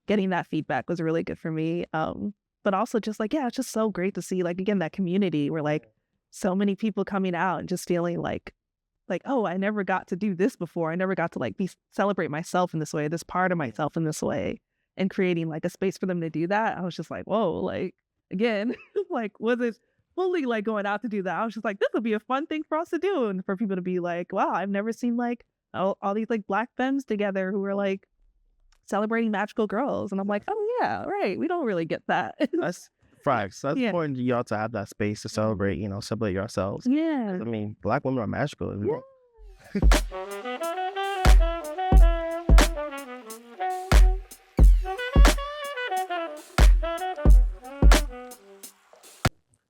getting that feedback was really good for me. But also just like, yeah, it's just so great to see, like, again, that community where like so many people coming out and just feeling like, oh, I never got to do this before. I never got to like celebrate myself in this way, this part of myself in this way, and creating like a space for them to do that. I was just like, whoa, like again, like was it fully like going out to do that? I was just like, this would be a fun thing for us to do, and for people to be like, wow, I've never seen like all these like Black femmes together who are like celebrating magical girls, and I'm like, oh yeah, right. We don't really get that. That's facts. That's Yeah. important to y'all to have that space to celebrate, celebrate yourselves. Yeah. I mean, Black women are magical.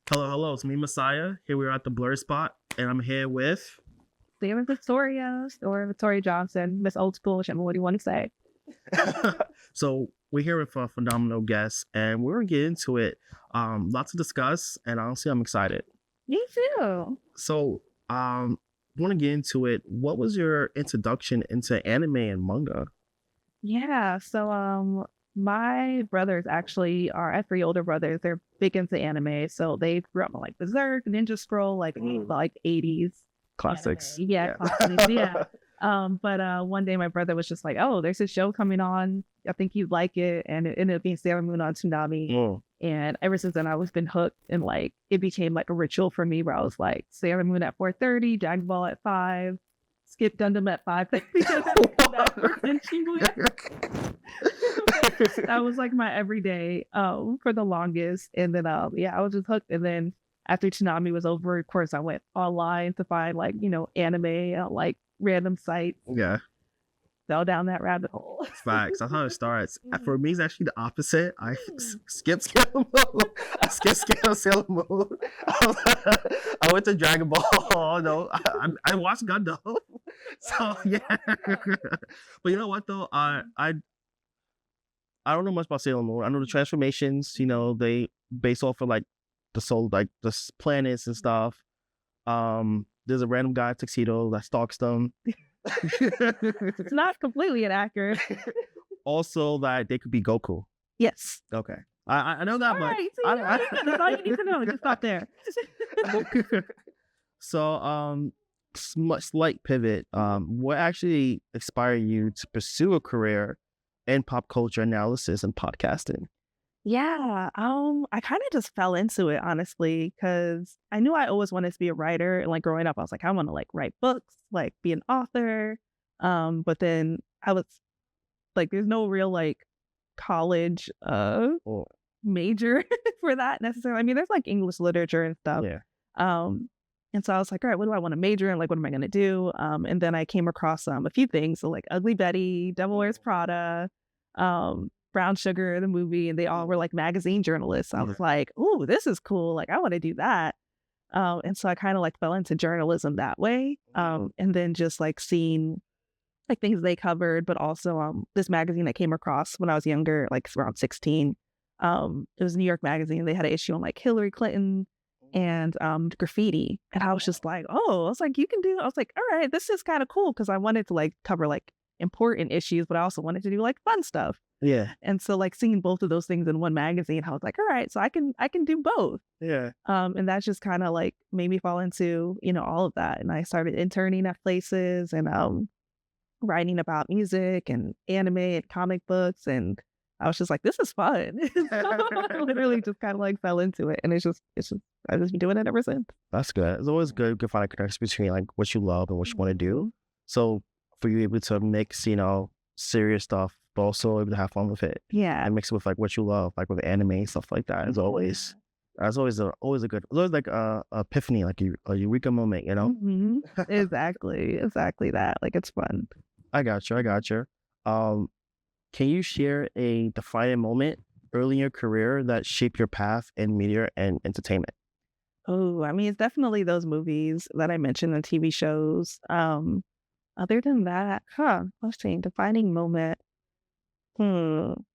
Hello. It's me, Messiah. Here we are at the Blur Spot, and I'm here with Sarah Victoria Johnson, Miss Old School. What do you want to say? So we're here with a phenomenal guest, and we're gonna get into it. Lots to discuss, and honestly, I'm excited. Me too. So, want to get into it. What was your introduction into anime and manga? Yeah, so my brothers actually are, I have 3 older brothers. They're big into anime, so they grew up on like Berserk, Ninja Scroll, like 80s Classics. anime. Yeah, classics. Yeah. But one day my brother was just like, oh, there's a show coming on. I think you'd like it. And it ended up being Sailormoon on Toonami. And ever since then, I was been hooked. And like, it became like a ritual for me where I was like, Sailormoon at 4:30, Dragon Ball at 5, Skip Gundam at 5:30. That was like my everyday for the longest. And then, yeah, I was just hooked. And then after Toonami was over, of course, I went online to find like, anime, like random sites. Yeah. Fell down that rabbit hole. Facts. That's how it starts. For me, it's actually the opposite. I skipped Sailormoon. I skipped Sailormoon. I went to Dragon Ball. No, I watched Gundam. So yeah. But you know what though? I don't know much about Sailor Moon. I know the transformations. They base off of like the soul, like the planets and stuff. There's a random guy tuxedo that stalks them. It's not completely inaccurate. Also, that they could be Goku. Yes. Okay. I know that much. Right, that's all you need to know. Just stop there. So, slight pivot. What actually inspired you to pursue a career in pop culture analysis and podcasting? Yeah, I kind of just fell into it, honestly, because I knew I always wanted to be a writer. And like growing up, I was like, I want to like write books, like be an author. But then I was like, there's no real like college major for that necessarily. I mean, there's like English literature and stuff. Yeah. And so I was like, all right, what do I want to major in? Like, what am I going to do? And then I came across a few things. So like Ugly Betty, Devil Wears Prada, Brown Sugar, the movie, and they all were like magazine journalists. I was like, "Ooh, this is cool. Like, I want to do that." And so I kind of like fell into journalism that way. And then just like seeing like things they covered, but also this magazine I came across when I was younger, like around 16. It was New York Magazine. They had an issue on like Hillary Clinton and graffiti, and I was just like, "Oh," I was like, "You can do." I was like, "All right, this is kind of cool," because I wanted to like cover like important issues, but I also wanted to do like fun stuff. Yeah. And so like seeing both of those things in one magazine, I was like, all right, so I can do both. Yeah. And that just kind of like made me fall into, all of that. And I started interning at places and writing about music and anime and comic books. And I was just like, this is fun. I literally just kind of like fell into it. And I've just been doing it ever since. That's good. It's always good to find a connection between like what you love and what you want to do. So for you able to mix, serious stuff, but also able to have fun with it. Yeah. And mix it with like what you love, like with anime and stuff like that. It's always a good, it's always like a epiphany, like a eureka moment, Mm-hmm. Exactly that. Like it's fun. I got you. Can you share a defining moment early in your career that shaped your path in media and entertainment? Oh, I mean, it's definitely those movies that I mentioned, the TV shows. Other than that, let's see, defining moment. I don't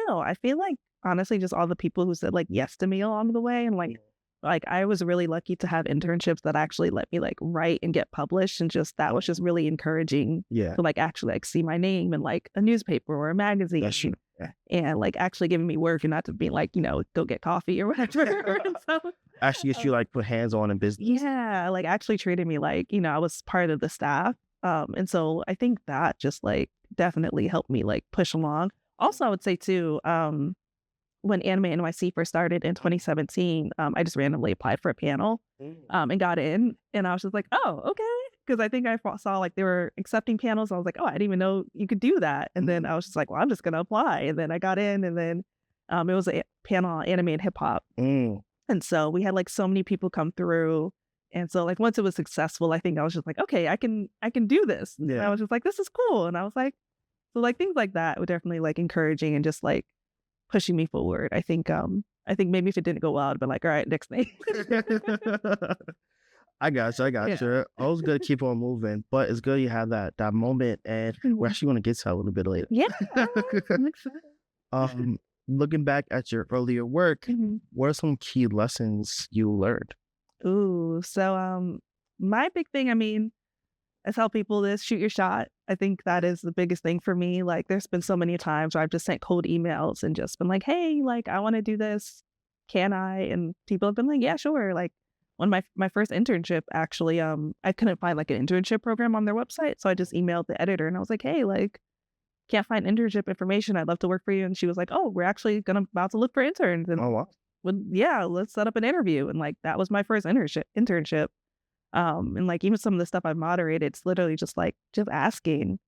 know. I feel like honestly, just all the people who said like yes to me along the way, and like like I was really lucky to have internships that actually let me like write and get published, and just that was just really encouraging Yeah. to like actually like see my name in like a newspaper or a magazine. That's true. Yeah. And like actually giving me work and not to be like, go get coffee or whatever. And so, Actually get you like put hands on in business. yeah, like actually treated me like, I was part of the staff. And so I think that just like definitely helped me like push along. Also, I would say too, when Anime NYC first started in 2017, I just randomly applied for a panel and got in. And I was just like, oh, okay. Because I think I saw like they were accepting panels. I was like, oh, I didn't even know you could do that. And then I was just like, well, I'm just going to apply. And then I got in, and then it was a panel on anime and hip hop. And so we had like so many people come through. And so like once it was successful, I think I was just like, okay, I can do this. And I was just like, this is cool. And I was like, so like things like that were definitely like encouraging and just like pushing me forward. I think maybe if it didn't go well, I'd be like, all right, next thing. I got you. Always good to keep on moving, but it's good you have that moment, and we're actually going to get to that a little bit later. Yeah, I'm excited. Looking back at your earlier work, what are some key lessons you learned? Ooh, so my big thing, I mean, I tell people this: shoot your shot. I think that is the biggest thing for me. Like, there's been so many times where I've just sent cold emails and just been like, hey, like, I want to do this. Can I? And people have been like, yeah, sure. Like, one of my first internship, actually, I couldn't find like an internship program on their website. So I just emailed the editor and I was like, hey, like, can't find internship information. I'd love to work for you. And she was like, oh, we're actually about to look for interns. And Oh, wow. yeah, let's set up an interview. And like, that was my first internship. And like even some of the stuff I've moderated, it's literally just asking.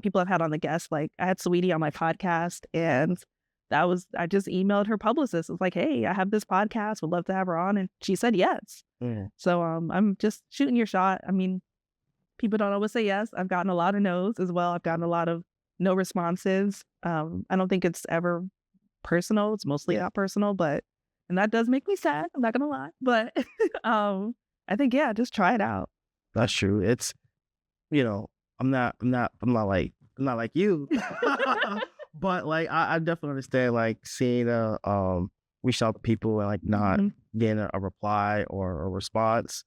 People I've had on the guest, like I had Sweetie on my podcast, and I just emailed her publicist. It's like, hey, I have this podcast, would love to have her on, and she said yes. So I'm just shooting your shot. I mean, people don't always say yes. I've gotten a lot of no's as well. I've gotten a lot of no responses. I don't think it's ever personal. It's mostly not personal, and that does make me sad. I'm not gonna lie, but I think, yeah, just try it out. That's true. It's, I'm not like you, but like, I definitely understand like seeing reach out to people and like not getting a reply or a response.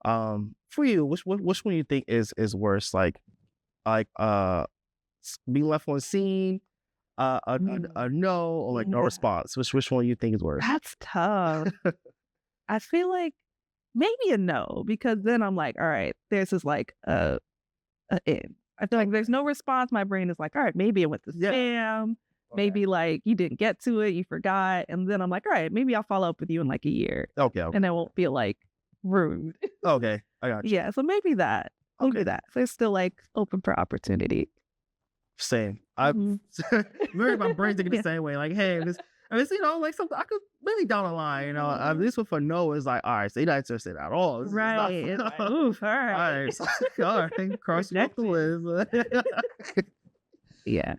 For you, which one you think is worse? Like being left on scene, a no, or like no response? Which one you think is worse? That's tough. I feel like maybe a no, because then I'm like, all right, this is like a in. I feel like there's no response. My brain is like, all right, maybe it went to spam. Maybe like you didn't get to it, you forgot. And then I'm like, all right, maybe I'll follow up with you in like a year. Okay. And I won't feel like rude. Okay, I got you. Yeah, so maybe that. Maybe that. So it's still like open for opportunity. Same. My brain's thinking the same way. Like, hey, this. I mean, like something I could really down the line, this one for no is like, all right, so you're not interested at all. Right. It's like, oof, all right. All right, cross you off the list. Yeah.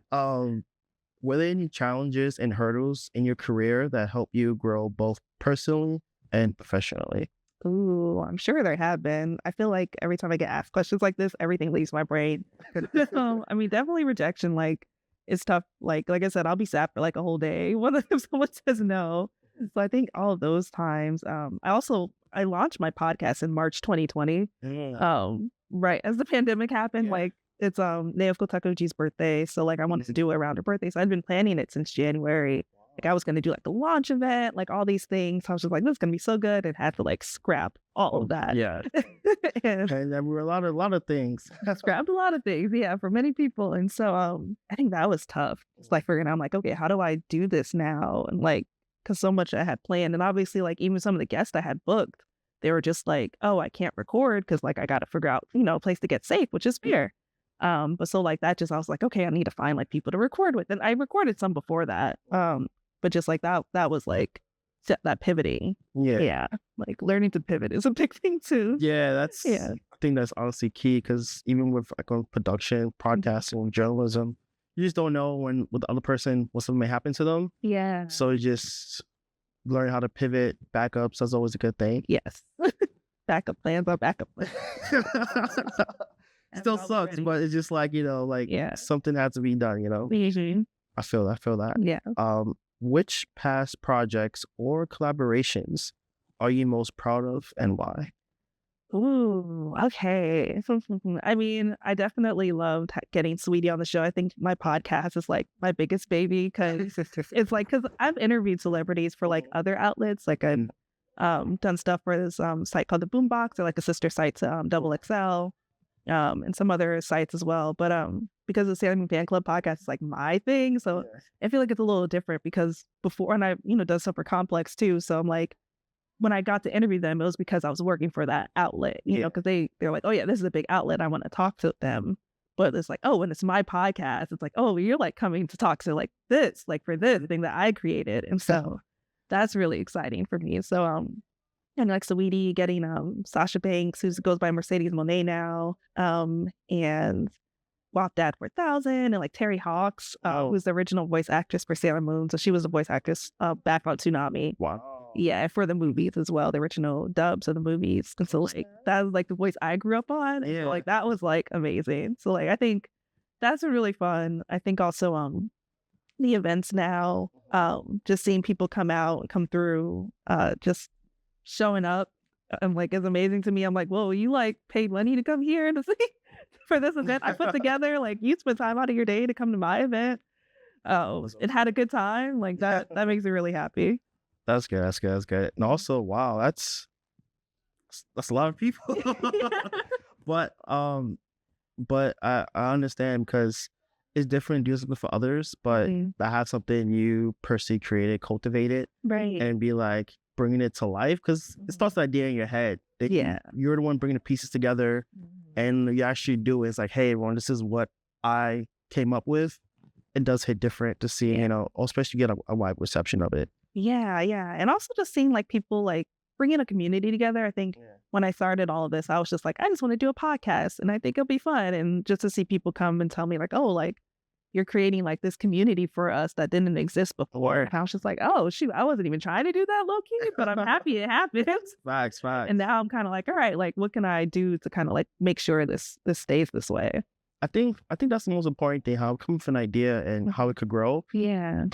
Were there any challenges and hurdles in your career that helped you grow both personally and professionally? Ooh, I'm sure there have been. I feel like every time I get asked questions like this, everything leaves my brain. I mean, definitely rejection, like, it's tough. Like I said, I'll be sad for like a whole day if someone says no. So I think all of those times. I launched my podcast in March 2020. Right as the pandemic happened. Like it's Naoko Takuji's birthday, so like I wanted to do it around her birthday. So I'd been planning it since January. Like I was going to do like the launch event, like all these things. I was just like, this is going to be so good, and had to like scrap all of that. Yeah. and there were a lot of things. I scrapped a lot of things, yeah, for many people. And so I think that was tough. It's like figuring out, I'm like, okay, how do I do this now? And like, because so much I had planned. And obviously, like even some of the guests I had booked, they were just like, oh, I can't record because like I got to figure out, a place to get safe, which is fair. But so like that I was like, okay, I need to find like people to record with. And I recorded some before that. But just like that was like that pivoting. Yeah. Like learning to pivot is a big thing too. Yeah, I think that's honestly key, because even with like on production, podcasting, journalism, you just don't know when with the other person what something may happen to them. Yeah. So you just learn how to pivot, backups. That's always a good thing. Yes. Backup plans are backup plans. Still sucks, but it's just like, something has to be done, Mm-hmm. I feel that. Yeah. Which past projects or collaborations are you most proud of and why? Ooh, okay. I mean, I definitely loved getting Sweetie on the show. I think my podcast is like my biggest baby because it's like, because I've interviewed celebrities for like other outlets. Like I've done stuff for this site called The Boombox, or like a sister site to Double XL, and some other sites as well. But because the Sailormoon Fan Club podcast is like my thing, so I feel like it's a little different because before, and I done stuff for Complex too. So I'm like, when I got to interview them, it was because I was working for that outlet, because they're like, oh yeah, this is a big outlet, I want to talk to them. But it's like, oh, when it's my podcast, it's like, oh, you're like coming to talk to like this, like for this thing that I created, and so that's really exciting for me. So and like Sweetie getting Sasha Banks, who goes by Mercedes Monet now, and WAP Dad 4000, and like Terry Hawks, who's the original voice actress for Sailor Moon. So she was a voice actress back on Toonami. Wow. Yeah, for the movies as well, the original dubs of the movies. And so like that was like the voice I grew up on. Yeah. So, like that was like amazing. So like I think that's really fun. I think also the events now, just seeing people come out and come through, just showing up, like is amazing to me. I'm like, whoa, you like paid money to come here to see for this event I put together. Like you spent time out of your day to come to my event. Oh, it had a good time. Like that makes me really happy. That's good. That's good. That's good. And also, wow, that's a lot of people. But I understand because it's different to do something for others, but I have something you personally created, cultivated, right, and be like bringing it to life because it starts the idea in your head. You're the one bringing the pieces together, and you actually do it. It's like, hey, everyone, this is what I came up with. It does hit different to see, especially get a wide reception of it. Yeah. And also just seeing like people like bringing a community together. I think when I started all of this, I was just like, I just want to do a podcast and I think it'll be fun. And just to see people come and tell me like, oh, like you're creating like this community for us that didn't exist before. And I was just like, oh, shoot, I wasn't even trying to do that low key, but I'm happy it happened. Facts. And now I'm kind of like, all right, like what can I do to kind of like make sure this stays this way? I think that's the most important thing, how it comes from an idea and how it could grow. Yeah.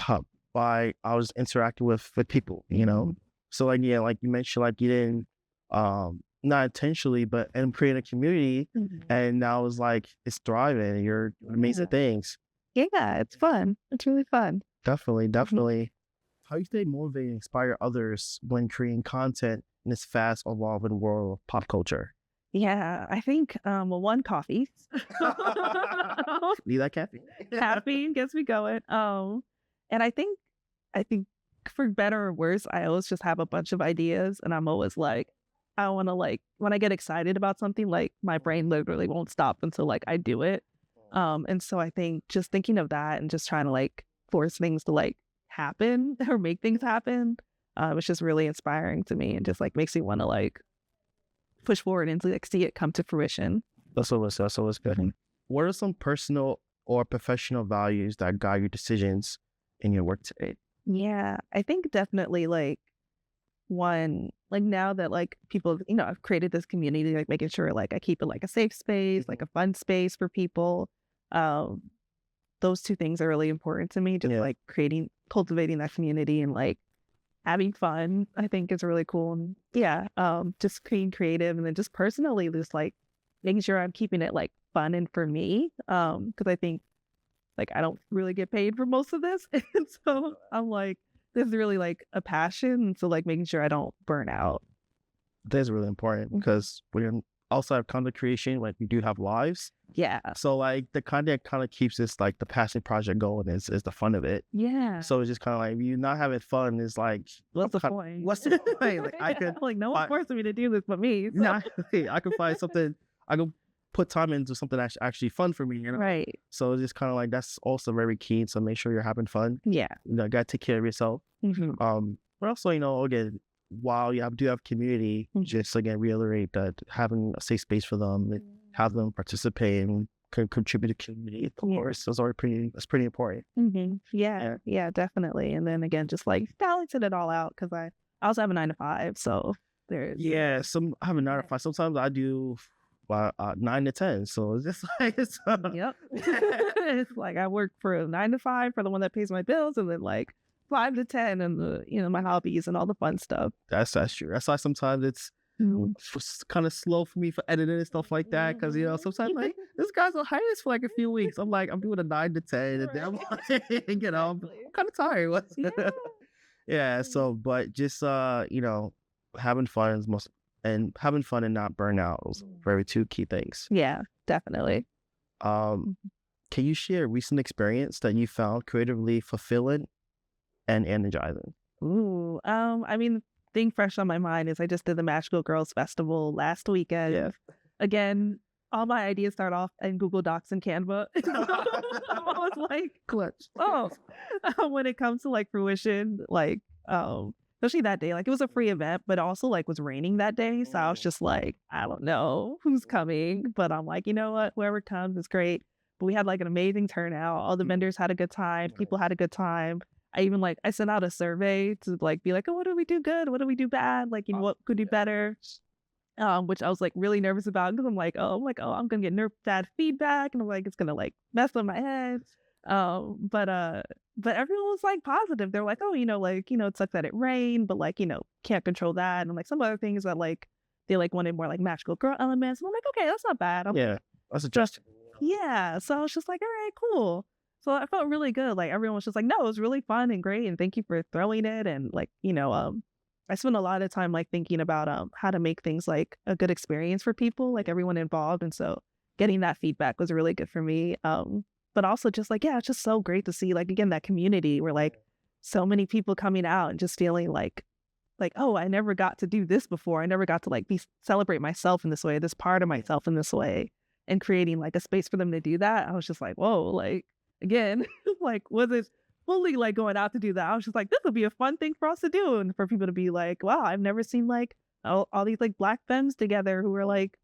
By I was interacting with people, So like, like you mentioned, like you didn't, not intentionally, but and create a community, and now it's like it's thriving. You're amazing things. Yeah, it's fun. It's really fun. Definitely. How you stay motivated and inspire others when creating content in this fast evolving world of pop culture? Yeah, I think one, coffee. Need that caffeine. Caffeine gets me going. And I think for better or worse, I always just have a bunch of ideas, and I'm always like, I want to like when I get excited about something, like my brain literally won't stop until like I do it. And so I think just thinking of that and just trying to like force things to like happen or make things happen, it's just really inspiring to me and just like makes me want to like push forward and to like see it come to fruition. That's always good. What are some personal or professional values that guide your decisions in your work today? Yeah, I think definitely like one, like now that like people, I've created this community, like making sure like I keep it like a safe space, like a fun space for people. Those two things are really important to me. Just like cultivating that community and like having fun, I think is really cool. And just being creative, and then just personally, just like making sure I'm keeping it like fun and for me. Because I think like I don't really get paid for most of this, and so I'm like, this is really like a passion. And so like making sure I don't burn out. That's really important because when you're outside of content creation, like we do have lives. Yeah. So like the content kind of keeps this like the passion project going is the fun of it. Yeah. So it's just kind of like you not having fun is like what's the point? What's the point? Like I could like no one's forcing me to do this but me. So. Nah, I could find something. I could put time into something that's actually fun for me. Right. So it's just kind of like that's also very key. So make sure you're having fun. Yeah. Gotta take care of yourself. But also again, while you do have community, just again reiterate that having a safe space for them, have them participate and contribute to community, of course, that's pretty important. Yeah, definitely. And then again, just like balancing it all out because I also have a 9-to-5, so there's I have a 9-to-5. Sometimes I do 9 to 10, so it's just like yep. It's like I work for a 9-to-5 for the one that pays my bills, and then like 5 to 10 and the, my hobbies and all the fun stuff. That's true. That's why sometimes it's kind of slow for me for editing and stuff like that. Because, sometimes like, this guy's on hiatus for like a few weeks. I'm like, I'm doing a 9 to 10. And then I'm like, I'm kind of tired. Yeah. So, but just, having fun is having fun and not burn out is very two key things. Yeah, definitely. Can you share a recent experience that you found creatively fulfilling and energizing? Ooh, thing fresh on my mind is I just did the Mashable Girls Festival last weekend. Yeah. Again, all my ideas start off in Google Docs and Canva. I was like, Clutch. When it comes to like fruition, like, especially that day, like it was a free event, but also like was raining that day. So I was just like, I don't know who's coming, but I'm like, you know what, whoever comes is great. But we had like an amazing turnout. All the vendors had a good time. People had a good time. I even I sent out a survey to like be like, oh, what do we do good? What do we do bad? Like, what could do better? Which I was like really nervous about because I'm like, I'm gonna get bad feedback, and I'm like, it's gonna like mess with my head. But everyone was like positive. They're like, oh, it sucks that it rained, but like, can't control that. And like some other things that like they like wanted more like magical girl elements. And I'm like, okay, that's not bad. That's adjustable. Yeah. So I was just like, all right, cool. So I felt really good. Like everyone was just like, no, it was really fun and great. And thank you for throwing it. And like, I spent a lot of time like thinking about how to make things like a good experience for people, like everyone involved. And so getting that feedback was really good for me. But also just like, yeah, it's just so great to see like, again, that community where like so many people coming out and just feeling like, oh, I never got to do this before. I never got to like celebrate myself in this way, this part of myself in this way. And creating like a space for them to do that. I was just like, whoa, like again, like was it fully like going out to do that? I was just like, this would be a fun thing for us to do. And for people to be like, wow, I've never seen like all these like Black femmes together who are like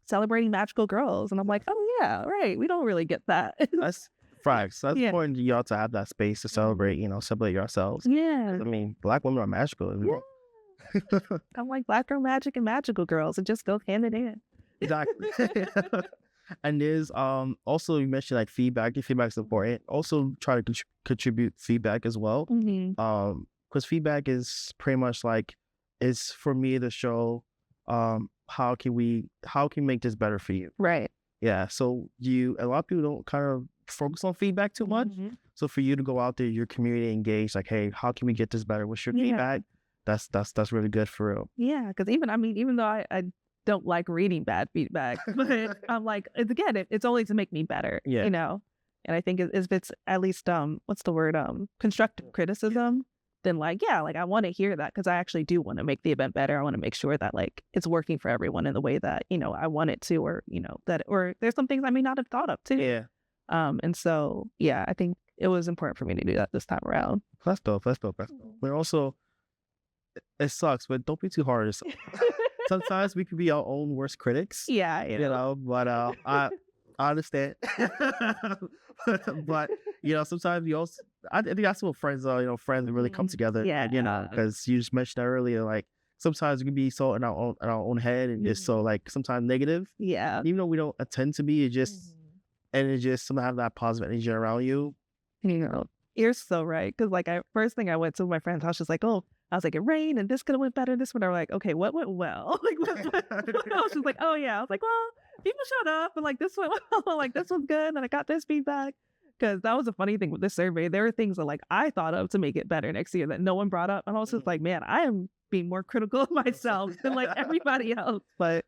celebrating magical girls. And I'm like, oh yeah, right. We don't really get that. That's facts. That's important to y'all to have that space to celebrate, celebrate yourselves. Yeah. I mean, Black women are magical. Yeah. I'm like Black girl magic and magical girls. It just goes hand in hand. Exactly. And there's also, you mentioned like feedback. Your feedback is important. Also try to contribute feedback as well. Because feedback is pretty much like is for me to show how can we make this better for you. Right. Yeah. So a lot of people don't kind of focus on feedback too much. So for you to go out there, your community engaged, like, hey, how can we get this better? What's your feedback? That's really good for real. Yeah, because even though I don't like reading bad feedback, but I'm like, it's only to make me better, and I think if it's at least what's the word, constructive criticism, then like, yeah, like I want to hear that because I actually do want to make the event better. I want to make sure that like it's working for everyone in the way that I want it to, or or there's some things I may not have thought of too. And so I think it was important for me to do that this time around. That's dope. But also, it sucks, but don't be too hard on yourself. Sometimes we can be our own worst critics. Yeah, but I understand. But sometimes you also, I think that's what friends are. Friends really come together. Because you just mentioned that earlier, like sometimes we can be so in our own head and just so like sometimes negative. Yeah. Even though we don't intend to be, it just sometimes have that positive energy around you. You're so right. Because like first thing I went to my friend's house, just like, oh, I was like, it rained and this could have went better. This one, I was like, okay, what went well? Like, what else? She was like, oh yeah. I was like, well, people showed up and like this one, like this was good, and I got this feedback. Because that was a funny thing with this survey. There were things that like I thought of to make it better next year that no one brought up, and I was just like, man, I am being more critical of myself than like everybody else. But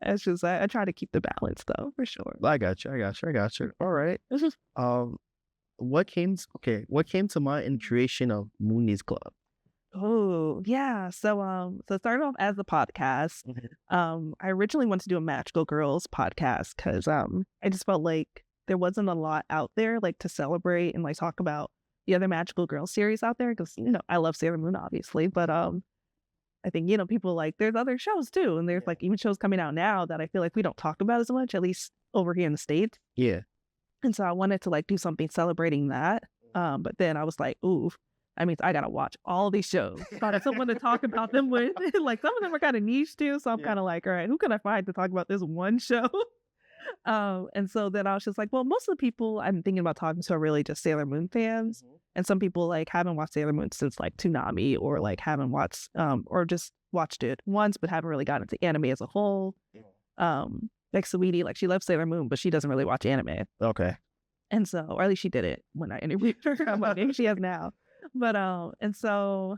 it's just I try to keep the balance though, for sure. I got you. All right. What came to mind in creation of mooniesclub? Oh, yeah. So it started off as a podcast. I originally wanted to do a Magical Girls podcast because I just felt like there wasn't a lot out there like to celebrate and like talk about the other Magical Girls series out there because I love Sailormoon obviously, but I think people like there's other shows too, and there's like even shows coming out now that I feel like we don't talk about as much, at least over here in the States. Yeah. And so I wanted to like do something celebrating that. But then I was like, ooh, I mean, I gotta watch all these shows. Find someone to talk about them with. Like some of them are kind of niche too, so I'm kind of like, all right, who can I find to talk about this one show? And so then I was just like, well, most of the people I'm thinking about talking to are really just Sailor Moon fans. And some people like haven't watched Sailor Moon since like Toonami, or like haven't watched or just watched it once but haven't really gotten into anime as a whole. Like Sweetie, like she loves Sailor Moon, but she doesn't really watch anime. Okay. And so, or at least she did it when I interviewed her. I'm like, maybe she has now. But and so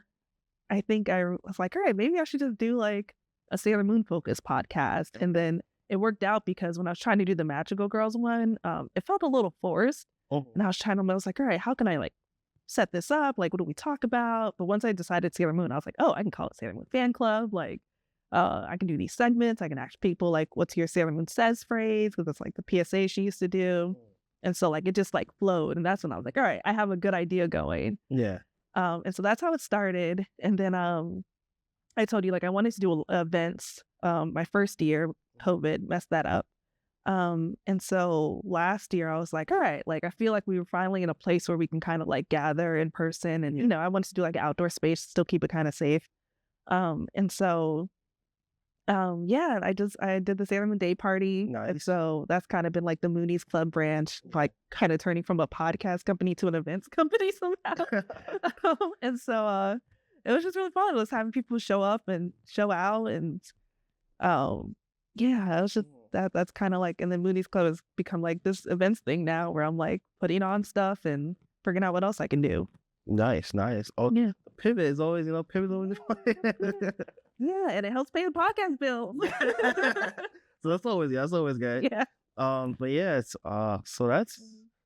I think I was like, all right, maybe I should just do like a Sailor Moon focused podcast. And then it worked out because when I was trying to do the Magical Girls one, it felt a little forced. And I was like, all right, how can I like set this up? Like, what do we talk about? But once I decided Sailor Moon, I was like, oh, I can call it Sailor Moon Fan Club. Like, I can do these segments. I can ask people like, what's your Sailor Moon says phrase? Because it's like the PSA she used to do. And so like, it just like flowed. And that's when I was like, all right, I have a good idea going. Yeah. And so that's how it started. And then I told you like I wanted to do events. My first year, COVID messed that up. And so last year I was like, all right, like I feel like we were finally in a place where we can kind of like gather in person. And, you know, I wanted to do like an outdoor space, still keep it kind of safe. And so yeah, I did the Sailor Moon Day party. Nice. And so that's kind of been like the mooniesclub branch, like kind of turning from a podcast company to an events company somehow. And so it was just really fun. It was having people show up and show out. And yeah, it was just that's kind of like, and then mooniesclub has become like this events thing now where I'm like putting on stuff and figuring out what else I can do. Nice. Oh, Yeah. Pivot is always, pivot is always fun. Yeah, and it helps pay the podcast bills. So that's always good. Yeah. But yeah, it's so that's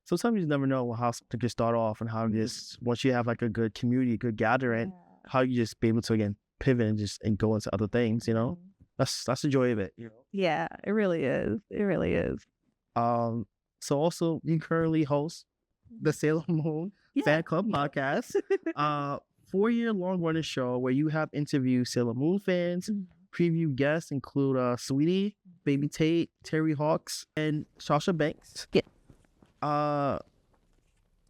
sometimes you never know how something can start off and how just once you have like a good community, good gathering, how you just be able to again pivot and go into other things, you know. That's the joy of it, you know. Yeah, it really is. It really is. So also you currently host the Sailor Moon Fan Club podcast. 4-year long running show where you have interviewed Sailor Moon fans. Preview guests include Sweetie, Baby Tate, Terry Hawks, and Sasha Banks. Yeah.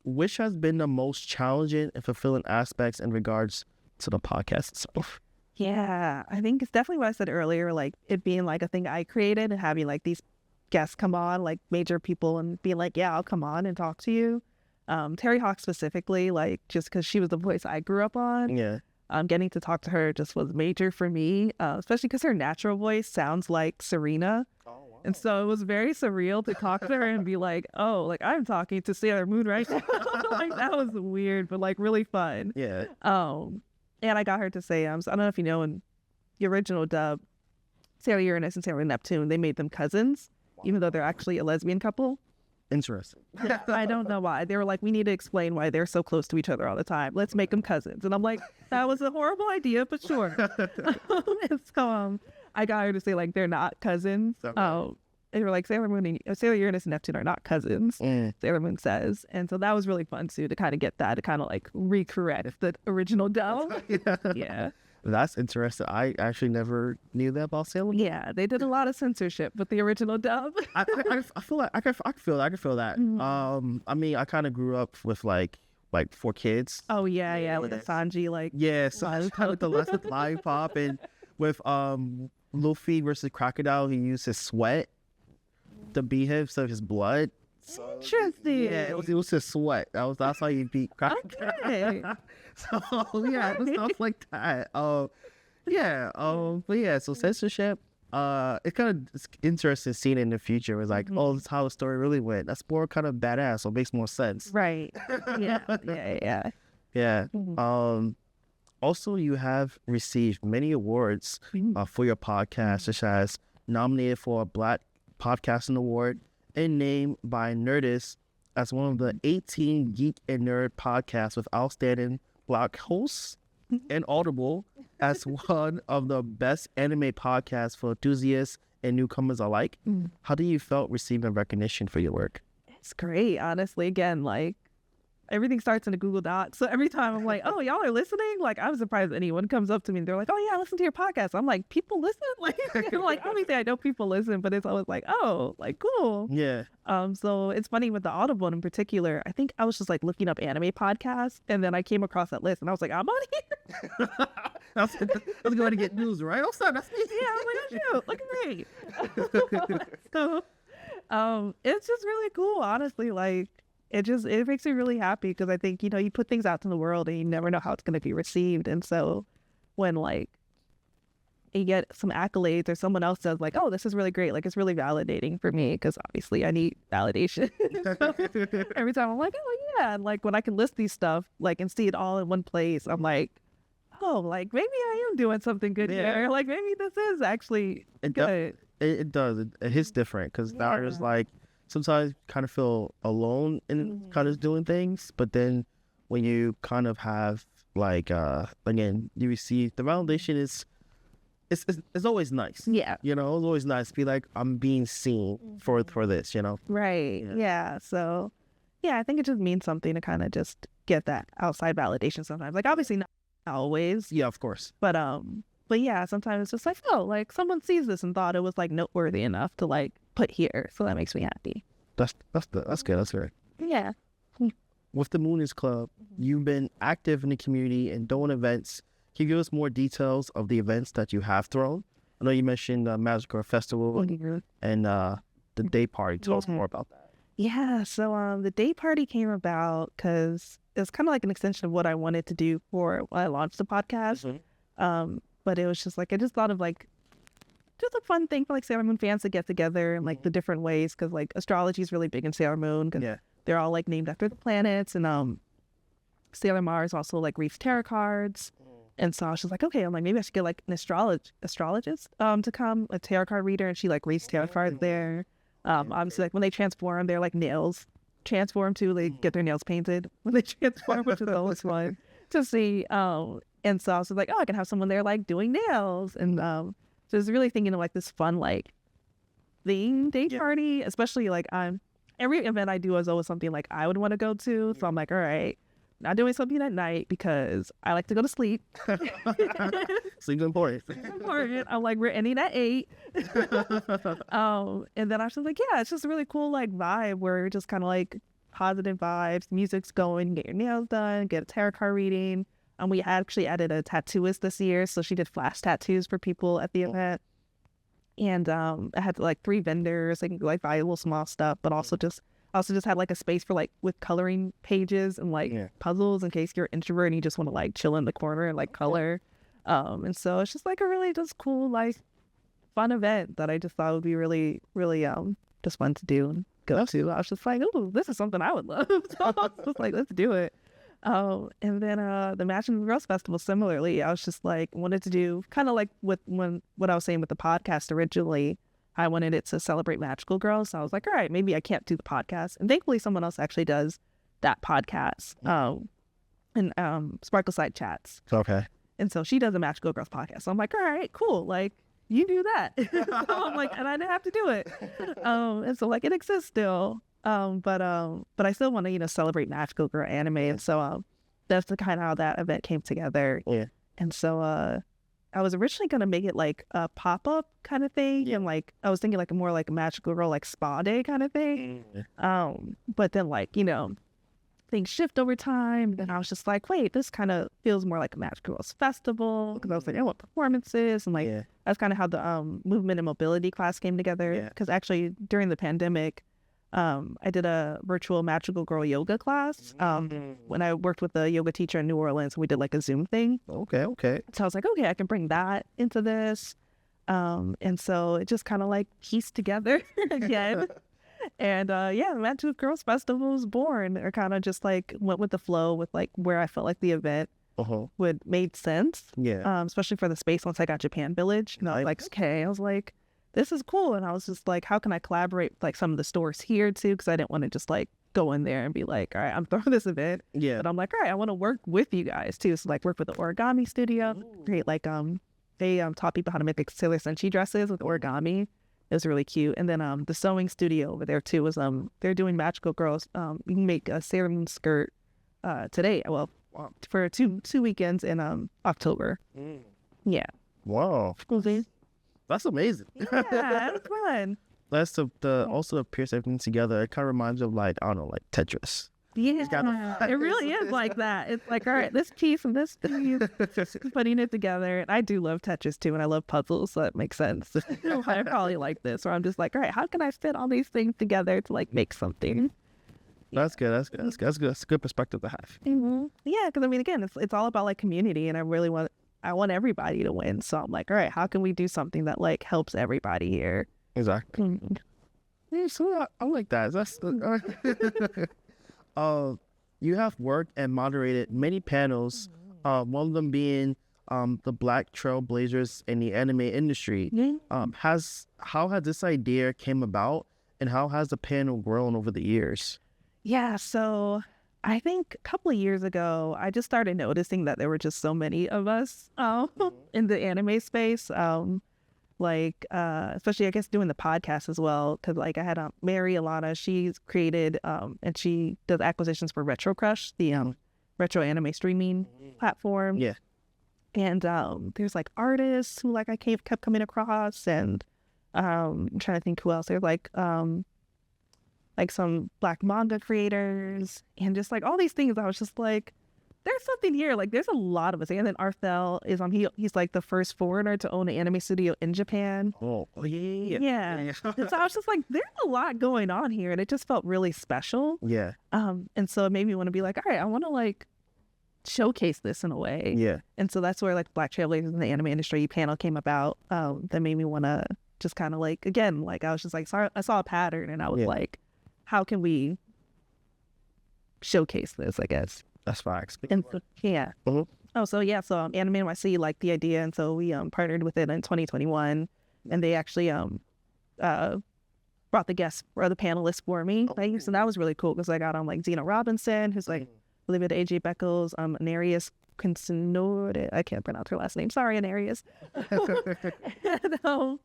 Which has been the most challenging and fulfilling aspects in regards to the podcast itself? Yeah, I think it's definitely what I said earlier, like it being like a thing I created and having like these guests come on, like major people, and being like, yeah, I'll come on and talk to you. Terry Hawk specifically, like just because she was the voice I grew up on. Yeah. Getting to talk to her just was major for me, especially because her natural voice sounds like Serena. Oh, wow. And so it was very surreal to talk to her and be like, oh, like I'm talking to Sailor Moon right now. Like that was weird, but like really fun. Yeah. And I got her to say, I don't know if you know, in the original dub, Sailor Uranus and Sailor Neptune, they made them cousins, even though they're actually a lesbian couple. Interesting. I don't know why. They were like, we need to explain why they're so close to each other all the time. Let's make them cousins. And I'm like, that was a horrible idea, but sure. And so I got her to say like they're not cousins. They were like Sailor Uranus and Neptune are not cousins. Sailor Moon says. And so that was really fun too, to kind of get that, to kind of like recorrect the original dub. Yeah. That's interesting. I actually never knew that about Sailor Moon. Yeah, they did a lot of censorship with the original dub. I feel like I can feel that. Mm-hmm. I mean, I kind of grew up with like 4 kids. Oh yeah, with the Sanji, like so I was kind of the last lollipop, and with Luffy versus Crocodile, he used his sweat to beat him, so his blood. Interesting. Yeah, it was his sweat. That's how you beat Crocodile. Okay. So yeah, it was stuff like that. But yeah, so censorship. It's kind of interesting seeing it in the future. It was like, oh, that's how the story really went. That's more kind of badass, so it makes more sense. Right. Yeah. Yeah. Mm-hmm. Also, you have received many awards for your podcast, such as nominated for a Black Podcasting Award and named by Nerdist as one of the 18 Geek and Nerd podcasts with outstanding Black hosts, and Audible as one of the best anime podcasts for enthusiasts and newcomers alike. How do you felt receiving recognition for your work? It's great, honestly. Again, like everything starts in a Google Doc. So every time I'm like, oh, y'all are listening? Like, I'm surprised anyone comes up to me and they're like, oh, yeah, I listen to your podcast. I'm like, people listen? Like, obviously I know people listen, but it's always like, oh, like, cool. Yeah. So it's funny with the Audible in particular. I think I was just like looking up anime podcasts, and then I came across that list and I was like, I'm on here. I was going to get news, right? Oh, sorry, that's me. Yeah, I was like, oh, shoot, look at me. So, it's just really cool, honestly. Like, it makes me really happy because I think, you know, you put things out to the world and you never know how it's going to be received. And so when like you get some accolades or someone else says like, oh, this is really great, like it's really validating for me because obviously I need validation. So every time I'm like, oh yeah, and like when I can list these stuff like and see it all in one place, I'm like, oh, like maybe I am doing something good here. Like maybe this is actually good. It does. It hits different because now there's like sometimes kind of feel alone in kind of doing things, but then when you kind of have like again you receive the validation is it's always nice. Yeah. You know, it's always nice to be like I'm being seen for this. You know. Right. Yeah. So yeah, I think it just means something to kind of just get that outside validation sometimes. Like obviously not always. Yeah, of course. But yeah, sometimes it's just like, oh, like someone sees this and thought it was like noteworthy enough to like put here. So that makes me happy. That's good. That's great. Yeah. With the Mooniesclub, you've been active in the community and doing events. Can you give us more details of the events that you have thrown? I know you mentioned the Magical Festival and the day party. Tell us more about that. Yeah, so the day party came about because it was kind of like an extension of what I wanted to do for when I launched the podcast. But it was just like I just thought of like just a fun thing for like Sailormoon fans to get together and like the different ways because like astrology is really big in Sailormoon because they're all like named after the planets and Sailor Mars also like reads tarot cards. And so I was just like, okay, I'm like, maybe I should get like an astrologist to come, a tarot card reader, and she like reads tarot cards there. Obviously, like when they transform, they're like nails transform too. They get their nails painted when they transform, which is always fun to see. And so I was like, oh, I can have someone there like doing nails, and so I was really thinking of like this fun like theme day party, especially like every event I do is always something like I would want to go to. So I'm like, all right. Not doing something at night because I like to go to sleep. Sleep's important. It's important. I'm like, we're ending at 8. And then I was just like, yeah, it's just a really cool like vibe where you're just kind of like positive vibes, music's going, get your nails done, get a tarot card reading. We actually added a tattooist this year, so she did flash tattoos for people at the event. And I had like 3 vendors, like buy a little small stuff, but also just had like a space for like with coloring pages and like puzzles in case you're an introvert and you just want to like chill in the corner and like color. And so it's just like a really just cool like fun event that I just thought would be really, really just fun to do and go to. I was just like, oh, this is something I would love. So I was just like, let's do it. And then the Mashable Girls Festival, similarly, I was just like wanted to do kind of like what I was saying with the podcast originally. I wanted it to celebrate magical girls. So I was like, all right, maybe I can't do the podcast. And thankfully someone else actually does that podcast. And Sparkle Side Chats. Okay. And so she does a magical girls podcast. So I'm like, all right, cool. Like you do that. So I'm like, and I didn't have to do it. And so like it exists still. But I still want to, celebrate magical girl anime. And so that's the kind of how that event came together. Yeah. And so I was originally going to make it like a pop-up kind of thing. And like, I was thinking like more like a magical girl, like spa day kind of thing. But then like, things shift over time. Then I was just like, wait, this kind of feels more like a magical girls festival. Because I was like, I want performances. And like, that's kind of how the movement and mobility class came together. Because actually during the pandemic, I did a virtual magical girl yoga class when I worked with a yoga teacher in New Orleans. We did like a Zoom thing. Okay. So I was like, okay, I can bring that into this. And so it just kind of like pieced together again. And the Magical Girls Festival was born. Or kind of just like went with the flow with like where I felt like the event would made sense. Yeah. Especially for the space once I got Japan Village. And I was like, okay, I was like, this is cool. And I was just like, how can I collaborate with like some of the stores here too? Because I didn't want to just like go in there and be like, all right, I'm throwing this event. Yeah. But I'm like, all right, I want to work with you guys too. So like work with the origami studio, create like they taught people how to make like Sailor Senshi dresses with origami. It was really cute. And then the sewing studio over there too was they're doing magical girls. You can make a Sailor Moon skirt today. Well, for two weekends in October. Yeah. Wow. That's amazing. Yeah, that's fun. That's also pierce everything together. It kind of reminds me of like, I don't know, like Tetris. Yeah, it really is like that. It's like, all right, this piece and this piece, putting it together. And I do love Tetris too, and I love puzzles, so it makes sense. I probably like this, where I'm just like, all right, how can I fit all these things together to like make something? That's good. That's good. That's good. That's good. That's a good perspective to have. Yeah, because I mean, again, it's all about like community, and I want everybody to win. So I'm like, all right, how can we do something that like helps everybody here? Exactly. Yeah, so I like that. That's you have worked and moderated many panels. One of them being the Black Trailblazers in the anime industry. How has this idea came about, and how has the panel grown over the years? Yeah, so I think a couple of years ago, I just started noticing that there were just so many of us in the anime space. Especially I guess doing the podcast as well, because like I had Mary Alana, she's created and she does acquisitions for Retro Crush, the retro anime streaming platform. Yeah. And there's like artists who like I kept coming across, and I'm trying to think who else. There's like some Black manga creators, and just like all these things. I was just like, there's something here. Like there's a lot of us. And then Arthel is he's like the first foreigner to own an anime studio in Japan. Oh yeah. And so I was just like, there's a lot going on here, and it just felt really special. Yeah. And so it made me want to be like, all right, I want to like showcase this in a way. Yeah. And so that's where like Black Trailblazers in the anime industry panel came about. That made me want to just kind of like, again, like I was just like, sorry, I saw a pattern, and I was like, how can we showcase this, I guess. That's facts. And so, yeah. Oh, so yeah, so Anime NYC liked the idea, and so we partnered with it in 2021, and they actually brought the guests or the panelists for me. Like, so that was really cool, because I got on like Zena Robinson, who's like Olivia de AJ Beckles, Anarias Quincenore, I can't pronounce her last name. Sorry, Anarias. And,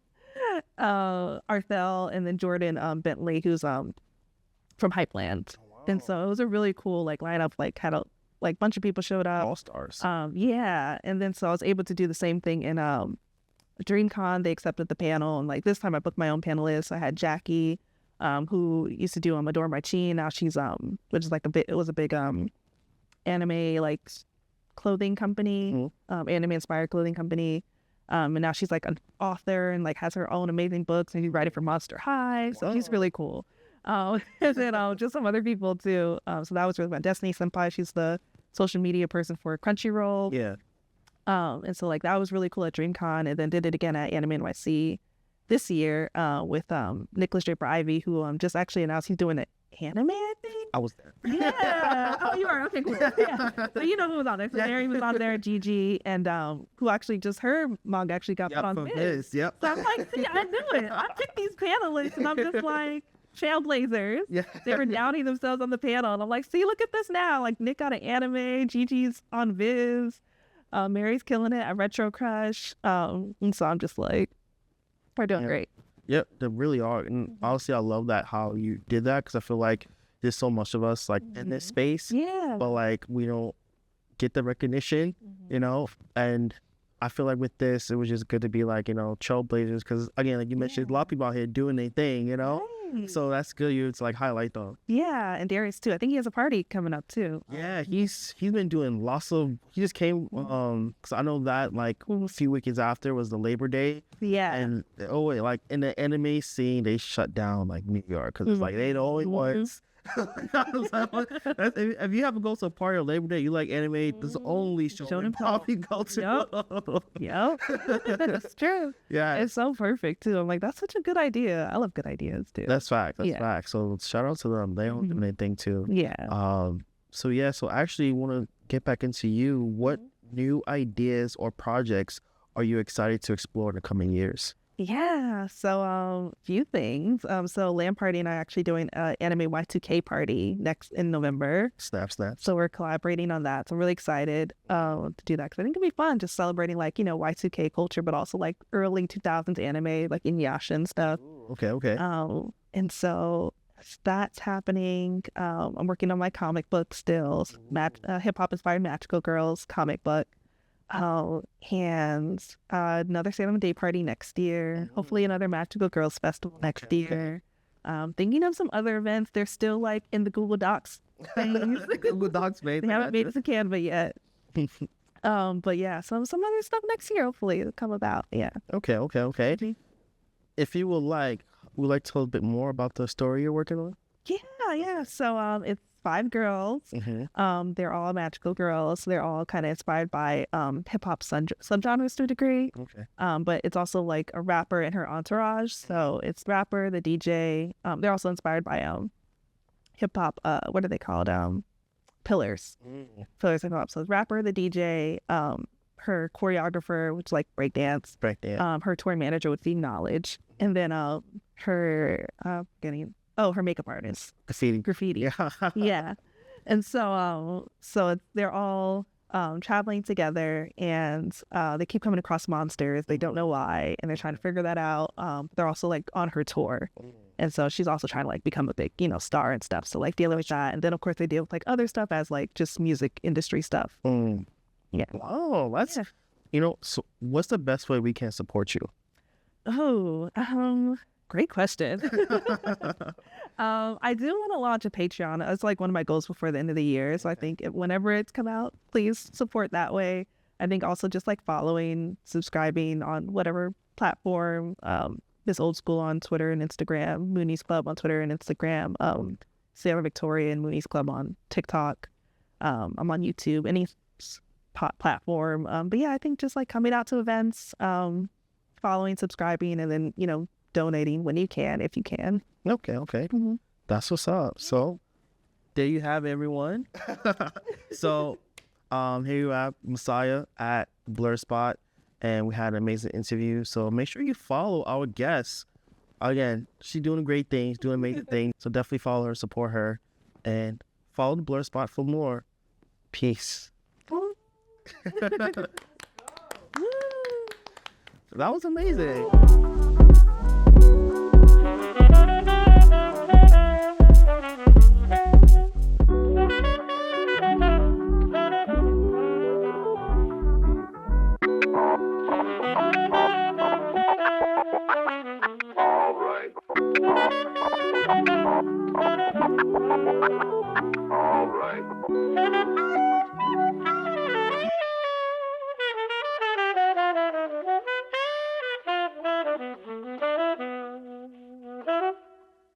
Arthel, and then Jordan Bentley, who's from Hypeland. And so it was a really cool like lineup. Like had a like bunch of people showed up. All stars. Yeah, and then so I was able to do the same thing in DreamCon. They accepted the panel, and like this time I booked my own panelists. I had Jackie, who used to do Adore My Chi. Now she's which is like it was a big anime like clothing company, anime inspired clothing company. And now she's like an author and like has her own amazing books, and she's writing for Monster High. So she's really cool. And then just some other people too. So that was really fun. Destiny Senpai, she's the social media person for Crunchyroll. Yeah. And so like that was really cool at DreamCon, and then did it again at Anime NYC this year with Nicholas Draper Ivy, who just actually announced he's doing an anime, I think. I was there. Yeah. Oh, you are? Okay, cool. Yeah. So you know who was on there. So Mary was on there, Gigi, and who actually just her manga actually got put on Viz. Yep. So I'm like, see, I knew it. I picked these panelists, and I'm just like, trailblazers. Yeah. They were downing themselves on the panel, and I'm like, see, look at this now. Like Nick got an anime, Gigi's on Viz, Mary's killing it at Retro Crush. And so I'm just like, we're doing great. Yep, they really are. And honestly, I love that how you did that, because I feel like there's so much of us like in this space. Yeah. But like we don't get the recognition, you know? And I feel like with this, it was just good to be like, you know, trailblazers, because again, like you mentioned, a lot of people out here doing their thing, you know? Right. So that's good you to like highlight them. Yeah, and Darius too. I think he has a party coming up too. Yeah, he's been doing lots of, he just came, because I know that like a few weekends after was the Labor Day. Yeah. And like in the anime scene, they shut down like New York, because it's like they the only ones. If you haven't go to a party on Labor Day, you like anime, there's only Shonen Poppy go to. Yep. That's true. Yeah. It's so perfect too. I'm like, that's such a good idea. I love good ideas too. That's fact. That's fact. So shout out to them. They don't do anything too. Yeah. So I actually want to get back into you. What new ideas or projects are you excited to explore in the coming years? Yeah, so few things. So Lamb Party and I are actually doing an anime Y2K party next in November. Snap. So we're collaborating on that. So I'm really excited to do that, because I think it'll be fun just celebrating like, you know, Y2K culture, but also like early 2000s anime, like Inuyasha and stuff. Ooh, okay. And so that's happening. I'm working on my comic book still, hip hop inspired Magical Girls comic book. And another Sailor Moon Day party next year. Hopefully another Magical Girls Festival next year. Thinking of some other events. They're still like in the Google Docs things. Google Docs, baby. They haven't made it to Canva yet. But yeah, some other stuff next year hopefully will come about. Yeah. Okay. If you would like to tell a bit more about the story you're working on? Yeah, Yeah. So it's 5 girls. They're all magical girls. They're all kind of inspired by hip hop subgenres to a degree. Okay. But it's also like a rapper and her entourage. So it's rapper, the DJ. They're also inspired by hip hop. What are they called? Pillars. Pillars of hip hop. So it's rapper, the DJ, her choreographer, which is like breakdance. Her tour manager would be Knowledge, and then her her makeup artist. Graffiti. Yeah. And so they're all traveling together, and they keep coming across monsters. They don't know why, and they're trying to figure that out. They're also like on her tour, and so she's also trying to like become a big star and stuff. So like dealing with that, and then of course they deal with like other stuff as like just music industry stuff. Yeah. Wow, that's so what's the best way we can support you? Oh, great question. I do want to launch a Patreon. It's like one of my goals before the end of the year. So I think whenever it's come out, please support that way. I think also just like following, subscribing on whatever platform. This Old School on Twitter and Instagram, mooniesclub on Twitter and Instagram, Sailor Victoria and mooniesclub on TikTok. I'm on YouTube, any platform. But yeah, I think just like coming out to events, following, subscribing, and then donating when you can, if you can. Okay. That's what's up. So there you have it, everyone. So here you have Messiah at Blurspot, and we had an amazing interview. So make sure you follow our guests. Again, she's doing great things, doing amazing things. So definitely follow her, support her, and follow the Blurspot for more. Peace. That was amazing.